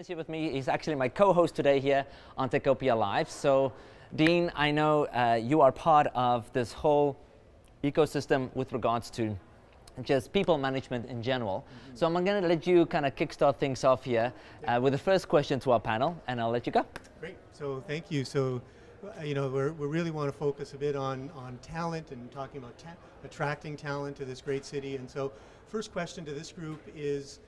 Is here with me. He's actually my co-host today here on Techopia Live. So, Dean, I know you are part of this whole ecosystem with regards to just people management in general. Mm-hmm. So I'm going to let you kind of kickstart things off here with the first question to our panel, and I'll let you go. Great. So thank you. So, we really want to focus a bit on talent and talking about attracting talent to this great city. And so, first question to this group is,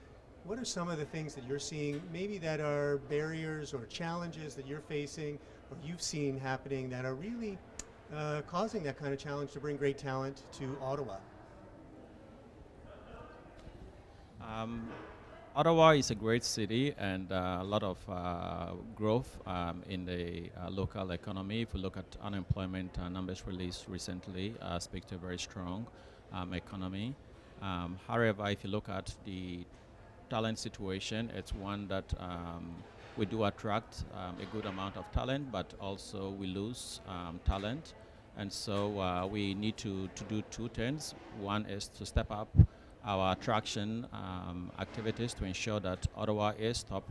what are some of the things that you're seeing, maybe that are barriers or challenges that you're facing or you've seen happening that are really causing that kind of challenge to bring great talent to Ottawa? Ottawa is a great city and a lot of growth in the local economy. If we look at unemployment numbers released recently, speak to a very strong economy. However, if you look at the talent situation, it's one that we do attract a good amount of talent, but also we lose talent. And so we need to do two things. One is to step up our attraction activities to ensure that Ottawa is top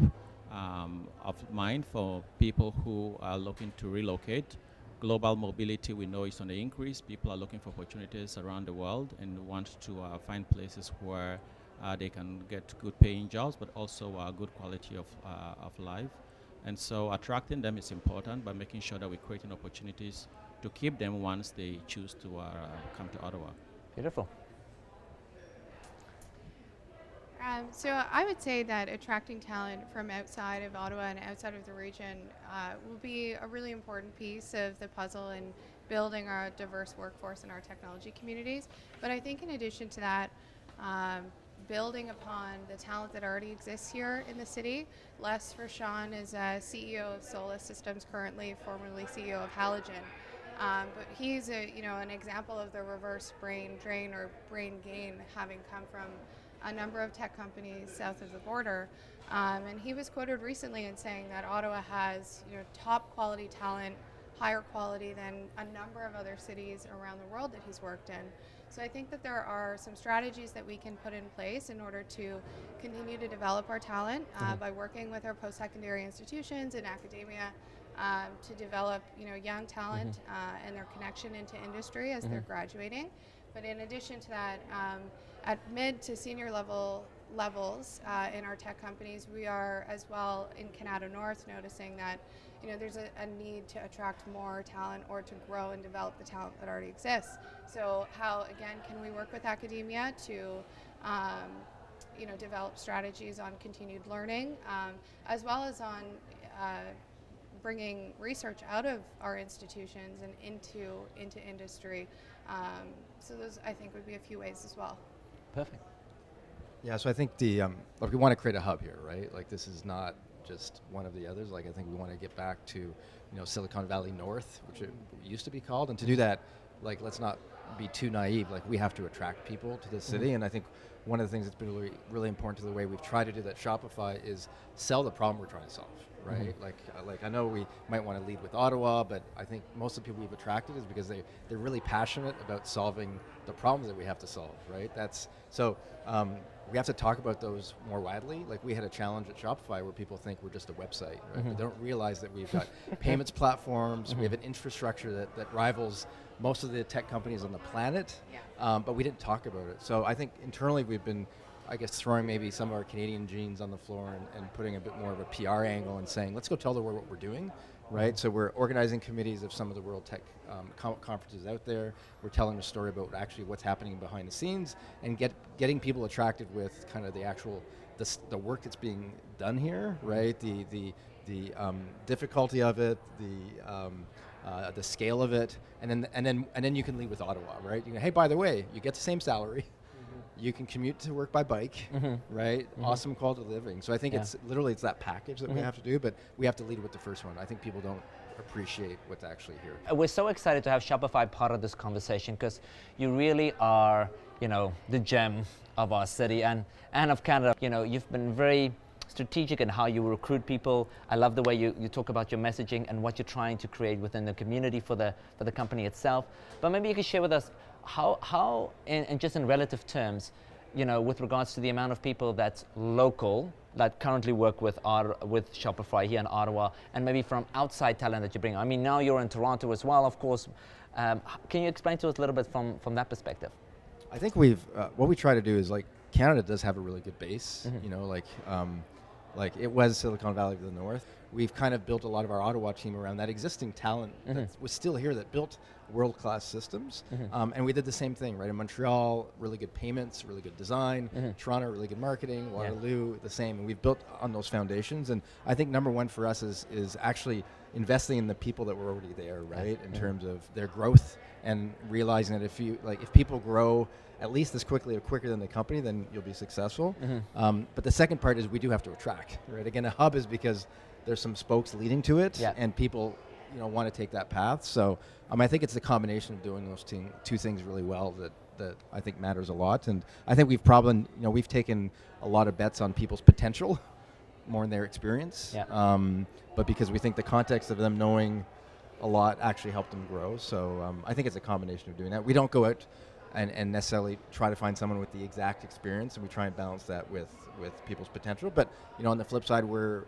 of mind for people who are looking to relocate. Global mobility, we know, is on the increase. People are looking for opportunities around the world and want to find places where they can get good paying jobs, but also good quality of life. And so attracting them is important by making sure that we're creating opportunities to keep them once they choose to come to Ottawa. Beautiful. So I would say that attracting talent from outside of Ottawa and outside of the region will be a really important piece of the puzzle in building our diverse workforce in our technology communities. But I think in addition to that, building upon the talent that already exists here in the city. Les Verschawn is CEO of Solus Systems currently, formerly CEO of Halogen. But he's an example of the reverse brain drain or brain gain, having come from a number of tech companies south of the border. And he was quoted recently in saying that Ottawa has top quality talent, higher quality than a number of other cities around the world that he's worked in. So I think that there are some strategies that we can put in place in order to continue to develop our talent by working with our post-secondary institutions and academia to develop young talent and their connection into industry as they're graduating. But in addition to that, at mid to senior levels in our tech companies, we are as well in Canada North noticing that there's a need to attract more talent or to grow and develop the talent that already exists. So how, again, can we work with academia to develop strategies on continued learning, as well as on bringing research out of our institutions and into industry. So those, I think, would be a few ways as well. Perfect. Yeah, so I think we want to create a hub here, right? Like, this is not just one of the others. Like, I think we want to get back to Silicon Valley North, which it used to be called, and to do that, like, let's not be too naive. Like, we have to attract people to the city, and I think one of the things that's been really, really important to the way we've tried to do that Shopify is sell the problem we're trying to solve, right? Like I know we might want to lead with Ottawa, but I think most of the people we've attracted is because they're really passionate about solving the problems that we have to solve, right? We have to talk about those more widely. Like, we had a challenge at Shopify where people think we're just a website, right? They don't realize that we've got payments platforms, we have an infrastructure that rivals most of the tech companies on the planet, but we didn't talk about it. So I think internally we've been, I guess, throwing maybe some of our Canadian genes on the floor and putting a bit more of a PR angle and saying, let's go tell the world what we're doing, right? So we're organizing committees of some of the World Tech conferences out there. We're telling a story about actually what's happening behind the scenes and getting people attracted with kind of the actual, the work that's being done here, right? The difficulty of it, the scale of it, and then you can lead with Ottawa, right? Hey, by the way, you get the same salary. You can commute to work by bike, right? Awesome quality of living. So I think it's that package that we have to do, but we have to lead with the first one. I think people don't appreciate what's actually here. We're so excited to have Shopify part of this conversation because you really are, the gem of our city and of Canada. You've been very strategic in how you recruit people. I love the way you talk about your messaging and what you're trying to create within the community for the company itself. But maybe you could share with us how in just in relative terms, with regards to the amount of people that's local that currently work with Shopify here in Ottawa, and maybe from outside talent that you bring? I mean, now you're in Toronto as well, of course. Can you explain to us a little bit from that perspective? I think what we try to do is, like, Canada does have a really good base. Mm-hmm. You know, like it was Silicon Valley to the north. We've kind of built a lot of our Ottawa team around that existing talent that was still here, that built world-class systems. And we did the same thing, right? In Montreal, really good payments, really good design. Toronto, really good marketing. Waterloo, the same. And we've built on those foundations. And I think number one for us is actually investing in the people that were already there, right? In terms of their growth, and realizing that if people grow at least as quickly or quicker than the company, then you'll be successful. But the second part is we do have to attract, right? Again, a hub is because there's some spokes leading to it, and people, want to take that path. So I think it's the combination of doing those two things really well that I think matters a lot. And I think we've probably, we've taken a lot of bets on people's potential more in their experience. But because we think the context of them knowing a lot actually helped them grow. So I think it's a combination of doing that. We don't go out and necessarily try to find someone with the exact experience, and we try and balance that with people's potential. But on the flip side, we're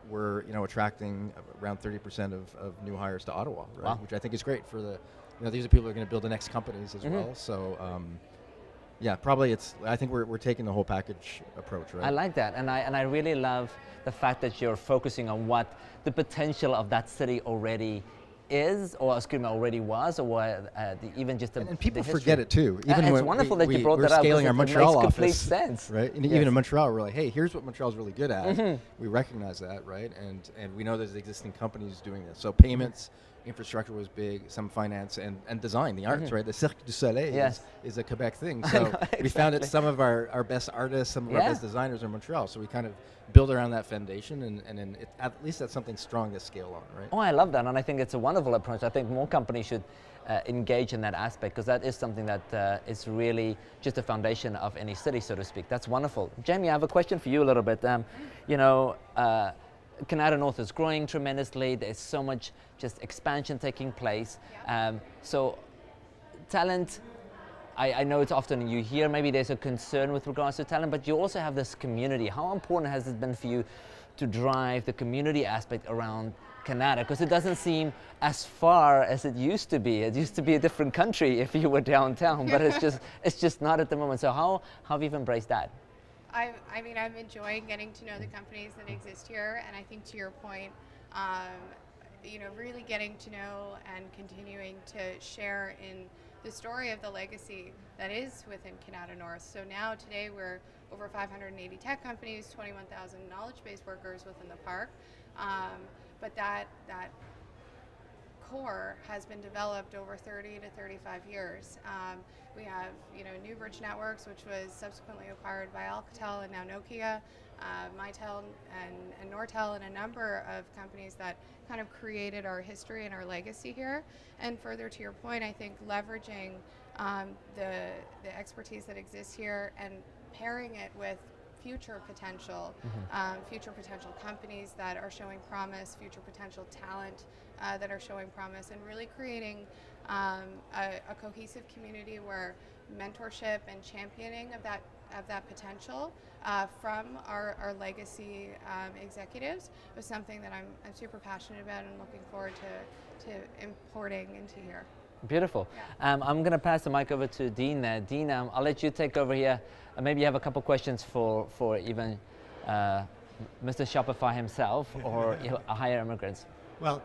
attracting around 30% of new hires to Ottawa, right? Wow. Which I think is great for the these are people who are going to build the next companies as well. So probably I think we're taking the whole package approach, right? I like that, and I really love the fact that you're focusing on what the potential of that city already is, or already was, or even just and people the history. forget it too. Even it's when wonderful that you brought we're that up. Scaling our Montreal makes office, complete sense, right? And even in Montreal, we're like, hey, here's what Montreal's really good at. We recognize that, right? And we know there's existing companies doing this. So payments, infrastructure was big, some finance, and design, the arts, right? The Cirque du Soleil is a Quebec thing. So we found that some of our best artists, some of our best designers are in Montreal. So we kind of build around that foundation, and then at least that's something strong to scale on, right? Oh, I love that, and I think it's a wonderful approach. I think more companies should engage in that aspect, because that is something that is really just a foundation of any city, so to speak. That's wonderful. Jamie, I have a question for you a little bit. Canada North is growing tremendously. There's so much just expansion taking place. So talent, I know it's often you hear maybe there's a concern with regards to talent, but you also have this community. How important has it been for you to drive the community aspect around Canada? Because it doesn't seem as far as it used to be. It used to be a different country if you were downtown, but it's just not at the moment. So how have you embraced that? I'm enjoying getting to know the companies that exist here, and I think to your point, really getting to know and continuing to share in the story of the legacy that is within Canada North. So now today we're over 580 tech companies, 21,000 knowledge-based workers within the park, but that core has been developed over 30 to 35 years. We have, Newbridge Networks, which was subsequently acquired by Alcatel and now Nokia, Mitel and Nortel, and a number of companies that kind of created our history and our legacy here. And further to your point, I think leveraging the expertise that exists here and pairing it with future potential companies that are showing promise, future potential talent that are showing promise, and really creating a cohesive community where mentorship and championing of that potential from our legacy executives was something that I'm super passionate about and looking forward to importing into here. Beautiful. Yeah. I'm going to pass the mic over to Dean there. Dean, I'll let you take over here. Maybe you have a couple questions for even Mr. Shopify himself or higher immigrants. Well,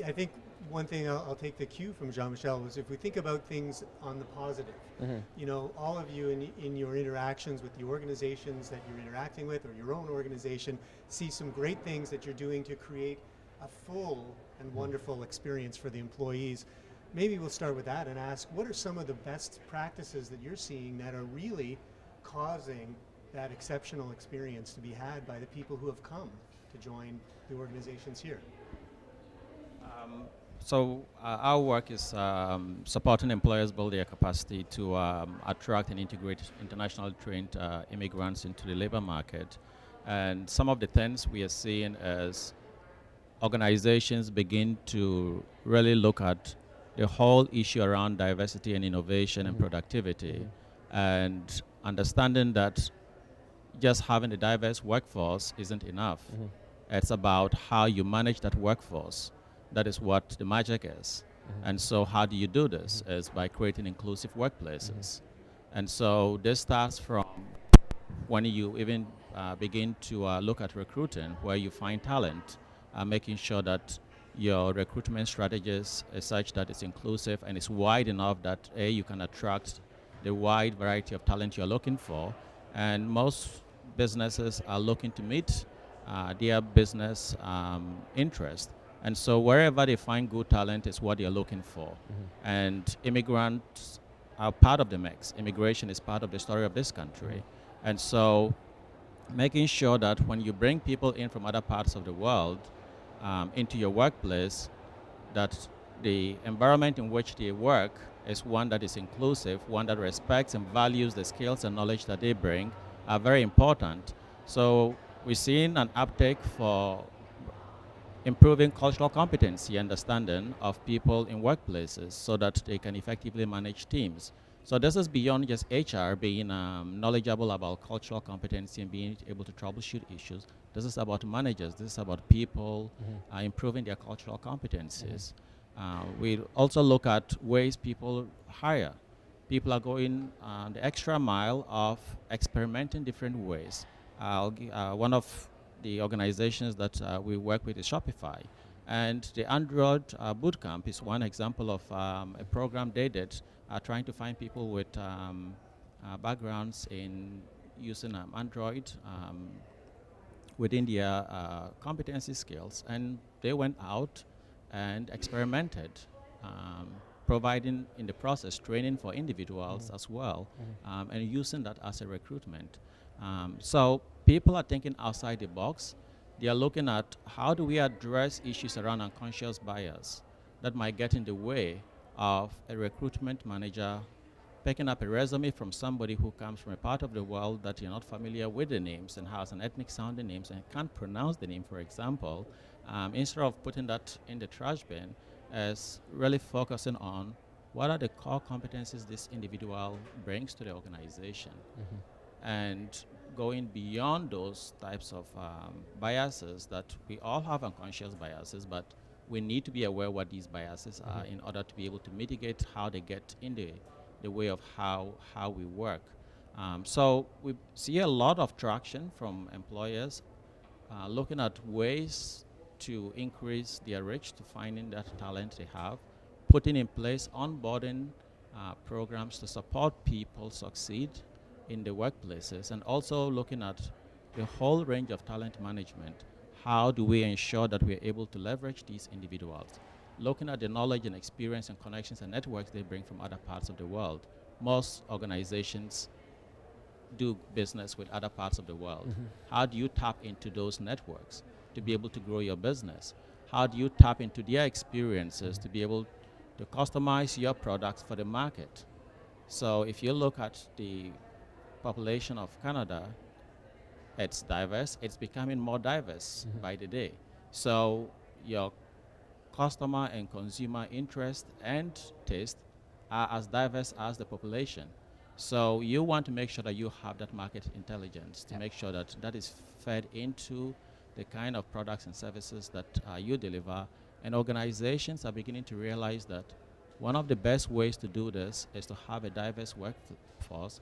I think one thing I'll take the cue from Jean-Michel was, if we think about things on the positive, all of you in your interactions with the organizations that you're interacting with, or your own organization, see some great things that you're doing to create a full and wonderful experience for the employees. Maybe we'll start with that and ask, what are some of the best practices that you're seeing that are really causing that exceptional experience to be had by the people who have come to join the organizations here? Our work is supporting employers build their capacity to attract and integrate internationally trained immigrants into the labor market. And some of the things we are seeing as organizations begin to really look at the whole issue around diversity and innovation and productivity, and understanding that just having a diverse workforce isn't enough. It's about how you manage that workforce. That is what the magic is. And so how do you do this? Is by creating inclusive workplaces. And so this starts from when you even begin to look at recruiting, where you find talent, making sure that your recruitment strategies is such that it's inclusive and it's wide enough that you can attract the wide variety of talent you're looking for. And most businesses are looking to meet their business interest. And so wherever they find good talent is what they're looking for. And immigrants are part of the mix. Immigration is part of the story of this country. And so making sure that when you bring people in from other parts of the world into your workplace, that the environment in which they work is one that is inclusive, one that respects and values the skills and knowledge that they bring are very important. So we're seeing an uptake for improving cultural competency and understanding of people in workplaces so that they can effectively manage teams. So this is beyond just HR being knowledgeable about cultural competency and being able to troubleshoot issues. This is about managers. This is about people improving their cultural competencies. We also look at ways people hire. People are going the extra mile of experimenting different ways. One of the organizations that we work with is Shopify. And the Android Bootcamp is one example of a program they did trying to find people with backgrounds in using Android within their competency skills. And they went out and experimented, providing in the process training for individuals as well, and using that as a recruitment. So people are thinking outside the box. They are looking at how do we address issues around unconscious bias that might get in the way of a recruitment manager picking up a resume from somebody who comes from a part of the world that you're not familiar with the names and has an ethnic sounding names and can't pronounce the name, for example. Instead of putting that in the trash bin, is really focusing on what are the core competencies this individual brings to the organization. And going beyond those types of biases that we all have unconscious biases, but we need to be aware what these biases are in order to be able to mitigate how they get in the way of how we work. So we see a lot of traction from employers looking at ways to increase their reach to finding that talent they have, putting in place onboarding programs to support people succeed in the workplaces, and also looking at the whole range of talent management. How do we ensure that we're able to leverage these individuals? Looking at the knowledge and experience and connections and networks they bring from other parts of the world. Most organizations do business with other parts of the world. How do you tap into those networks to be able to grow your business? How do you tap into their experiences to be able to customize your products for the market? So if you look at the population of Canada, it's diverse. It's becoming more diverse by the day. So your customer and consumer interest and taste are as diverse as the population. So you want to make sure that you have that market intelligence to make sure that that is fed into the kind of products and services that you deliver. And organizations are beginning to realize that one of the best ways to do this is to have a diverse workforce,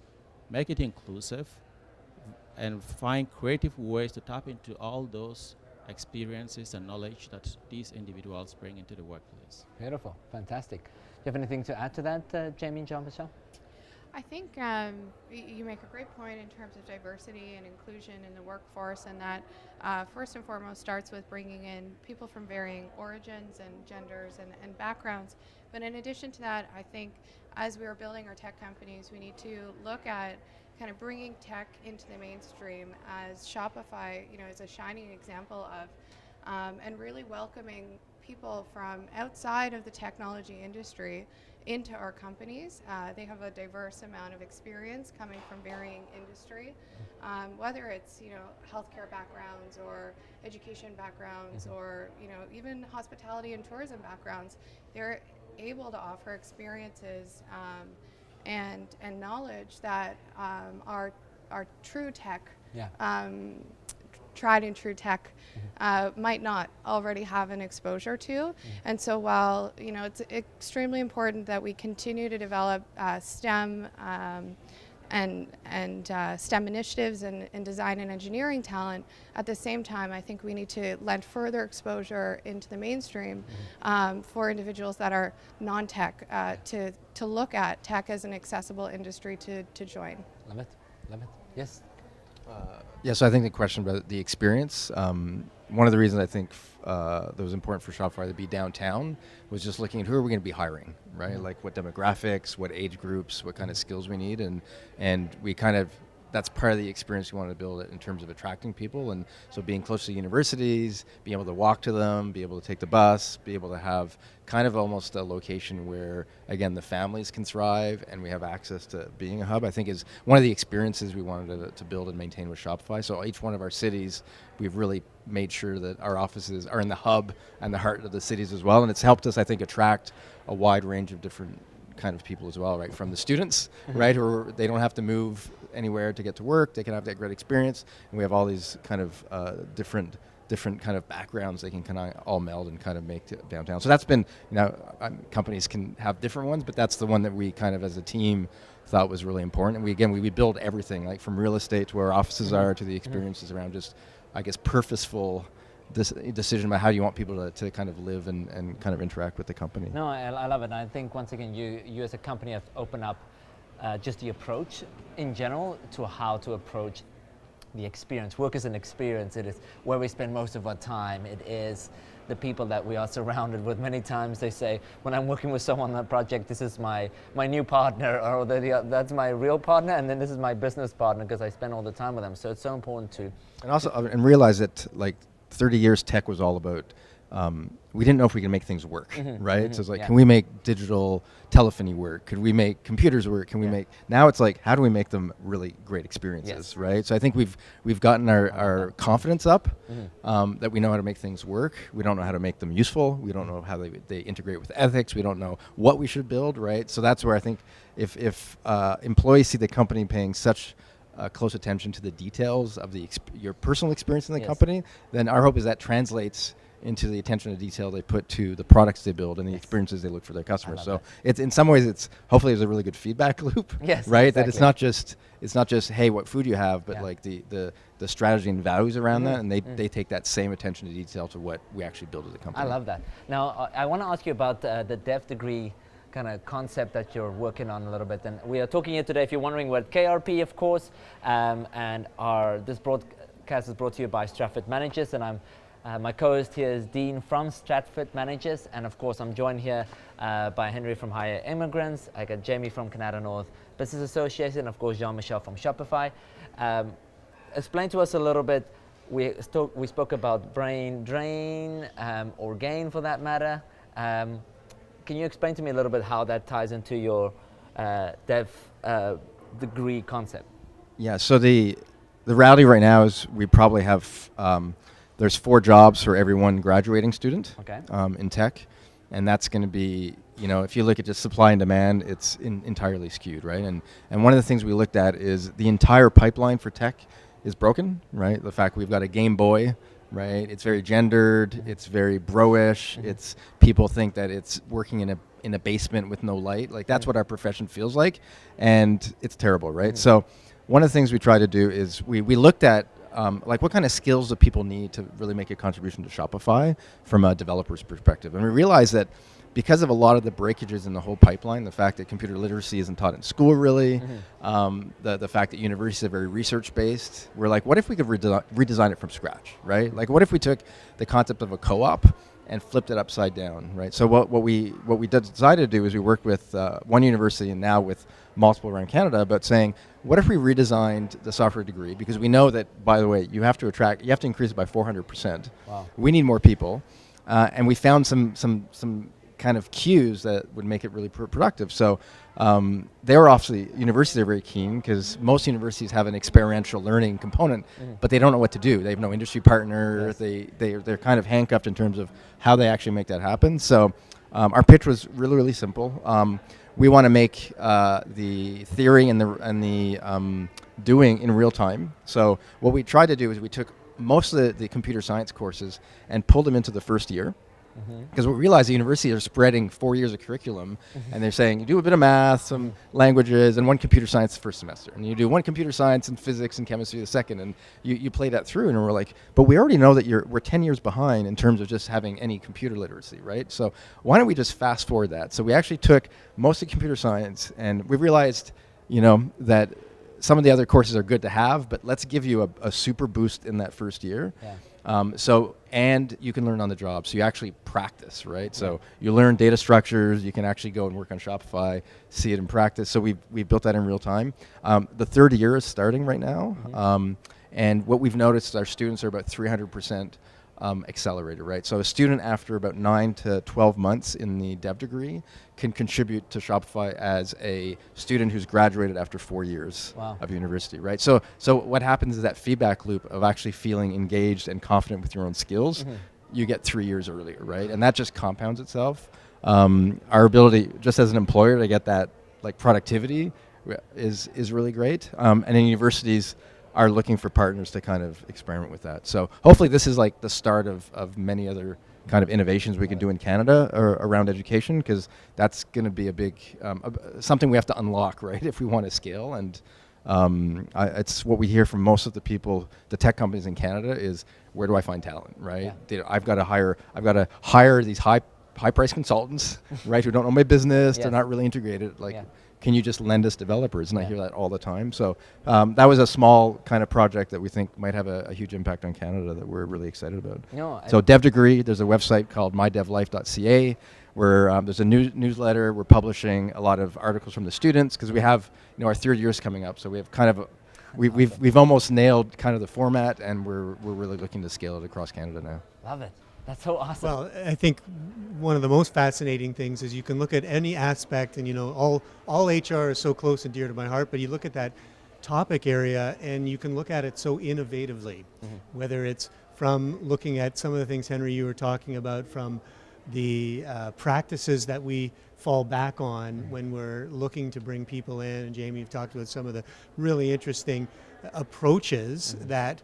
make it inclusive, and find creative ways to tap into all those experiences and knowledge that these individuals bring into the workplace. Beautiful, fantastic. Do you have anything to add to that, Jamie and Jean-Michel? I think you make a great point in terms of diversity and inclusion in the workforce, and that first and foremost starts with bringing in people from varying origins and genders and backgrounds. But in addition to that, I think as we are building our tech companies, we need to look at kind of bringing tech into the mainstream, as Shopify, is a shining example of, and really welcoming people from outside of the technology industry into our companies. They have a diverse amount of experience coming from varying industry, whether it's healthcare backgrounds or education backgrounds or even hospitality and tourism backgrounds. They're able to offer experiences and knowledge that are our true tech, Yeah. tried and true tech, might not already have an exposure to. And so while it's extremely important that we continue to develop STEM and STEM initiatives and design and engineering talent, at the same time, I think we need to lend further exposure into the mainstream for individuals that are non-tech to look at tech as an accessible industry to join. Love it. Yes. Yeah, so I think the question about the experience, one of the reasons I think that was important for Shopify to be downtown was just looking at who are we going to be hiring, right? Like what demographics, what age groups, what kind of skills we need, and we kind of, that's part of the experience we want to build in terms of attracting people. And so being close to universities, being able to walk to them, be able to take the bus, be able to have kind of almost a location where, again, the families can thrive and we have access to being a hub, I think is one of the experiences we wanted to build and maintain with Shopify. So each one of our cities, we've really made sure that our offices are in the hub and the heart of the cities as well. And it's helped us, I think, attract a wide range of different kind of people as well, right? From the students, right, who they don't have to move anywhere to get to work, they can have that great experience, and we have all these kind of different kind of backgrounds they can kind of all meld and kind of make to downtown. So that's been, companies can have different ones, but that's the one that we kind of as a team thought was really important. And we build everything, like from real estate to where our offices are to the experiences around just, I guess, purposeful decision about how you want people to kind of live and kind of interact with the company. No, I love it. And I think once again, you as a company have opened up just the approach in general to how to approach the experience. Work is an experience. It is where we spend most of our time. It is the people that we are surrounded with. Many times they say, when I'm working with someone on that project, this is my new partner, or that's my real partner, and then this is my business partner, because I spend all the time with them. So it's so important to... And also, and realize that like 30 years tech was all about, we didn't know if we could make things work, right? So it's like, can we make digital telephony work? Could we make computers work? Can we make, now it's like, how do we make them really great experiences, right? So I think we've gotten our confidence up, that we know how to make things work. We don't know how to make them useful. We don't know how they integrate with ethics. We don't know what we should build, right? So that's where I think if employees see the company paying such close attention to the details of your personal experience in the company, then our hope is that translates into the attention to detail they put to the products they build and the experiences they look for their customers. So it's, in some ways, it's hopefully there's a really good feedback loop, right? Exactly. That it's not just hey, what food you have, but like the strategy and values around that, and they take that same attention to detail to what we actually build as a company. I love that. Now I want to ask you about the dev degree kind of concept that you're working on a little bit. And we are talking here today, if you're wondering, what KRP, of course, and this broadcast is brought to you by Stratford Managers, and my co-host here is Dean from Stratford Managers, and of course I'm joined here by Henry from Hire Immigrants. I got Jamie from Canada North Business Association, and of course Jean-Michel from Shopify. Explain to us a little bit, we spoke about brain drain or gain for that matter. Can you explain to me a little bit how that ties into your dev degree concept? Yeah, so the reality right now is we probably have, there's 4 jobs for every 1 graduating student in tech. And that's going to be, if you look at just supply and demand, it's entirely skewed, right? And one of the things we looked at is the entire pipeline for tech is broken, right? The fact we've got a Game Boy, right? It's very gendered. It's very bro-ish. It's people think that it's working in a basement with no light. Like that's what our profession feels like, and it's terrible, right? So one of the things we try to do is we looked at like what kind of skills do people need to really make a contribution to Shopify from a developer's perspective, and we realized that because of a lot of the breakages in the whole pipeline, the fact that computer literacy isn't taught in school really, the fact that universities are very research-based, we're like, what if we could redesign it from scratch, right? Like, what if we took the concept of a co-op and flipped it upside down, right? So what we decided to do is we worked with one university and now with multiple around Canada about saying, what if we redesigned the software degree? Because we know that, by the way, you have to increase it by 400%. Wow. We need more people, and we found some kind of cues that would make it really productive. So they were obviously, universities are very keen because most universities have an experiential learning component, but they don't know what to do. They have no industry partner. They're kind of handcuffed in terms of how they actually make that happen. So our pitch was really, really simple. we want to make the theory and the doing in real time. So what we tried to do is we took most of the computer science courses and pulled them into the first year. Because we realized the universities are spreading 4 years of curriculum, and they're saying you do a bit of math, some languages, and one computer science the first semester, and you do one computer science and physics and chemistry the second, and you play that through, and we're like, but we already know that we're 10 years behind in terms of just having any computer literacy, right? So why don't we just fast forward that? So we actually took most of computer science, and we realized, that some of the other courses are good to have, but let's give you a super boost in that first year. Yeah. And you can learn on the job. So you actually practice, right? So you learn data structures. You can actually go and work on Shopify, see it in practice. So we built that in real time. The third year is starting right now. And what we've noticed is our students are about 300% accelerated, right? So a student after about 9 to 12 months in the dev degree can contribute to Shopify as a student who's graduated after 4 years of university, right? So what happens is that feedback loop of actually feeling engaged and confident with your own skills, you get 3 years earlier, right? And that just compounds itself. Our ability, just as an employer, to get that like productivity is really great. And in universities, are looking for partners to kind of experiment with that. So hopefully this is like the start of many other kind of innovations we can do in Canada or around education, because that's going to be a big, something we have to unlock, right, if we want to scale. And it's what we hear from most of the people, the tech companies in Canada, is where do I find talent, right? I've got to hire these high price consultants, right, who don't know my business, they're not really integrated, can you just lend us developers? And I hear that all the time. So that was a small kind of project that we think might have a huge impact on Canada that we're really excited about. So Dev Degree, there's a website called mydevlife.ca where there's a newsletter. We're publishing a lot of articles from the students because we have, our third year's coming up. So we have kind of, we've almost nailed kind of the format, and we're really looking to scale it across Canada now. Love it. That's so awesome. Well, I think one of the most fascinating things is you can look at any aspect, and all HR is so close and dear to my heart, but you look at that topic area and you can look at it so innovatively, whether it's from looking at some of the things, Henry, you were talking about, from the practices that we fall back on when we're looking to bring people in, and Jamie, you've talked about some of the really interesting approaches that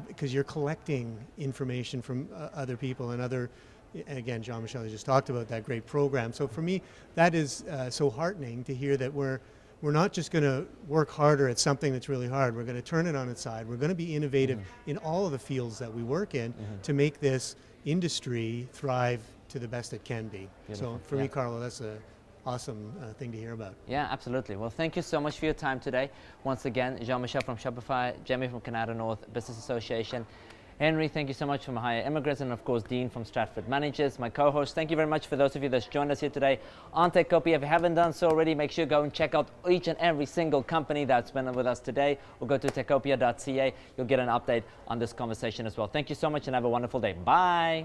because you're collecting information from other people and again, Jean-Michel just talked about that great program. So for me, that is so heartening to hear that we're not just going to work harder at something that's really hard. We're going to turn it on its side. We're going to be innovative in all of the fields that we work in to make this industry thrive to the best it can be. Beautiful. So for me, Carlo, that's a awesome thing to hear about. Yeah, absolutely. Well, thank you so much for your time today. Once again, Jean-Michel from Shopify, Jamie from Canada North Business Association. Henry, thank you so much from Hire Immigrants, and of course, Dean from Stratford Managers, my co-host. Thank you very much for those of you that's joined us here today on Techopia. If you haven't done so already, make sure you go and check out each and every single company that's been with us today, or go to techopia.ca. You'll get an update on this conversation as well. Thank you so much and have a wonderful day. Bye.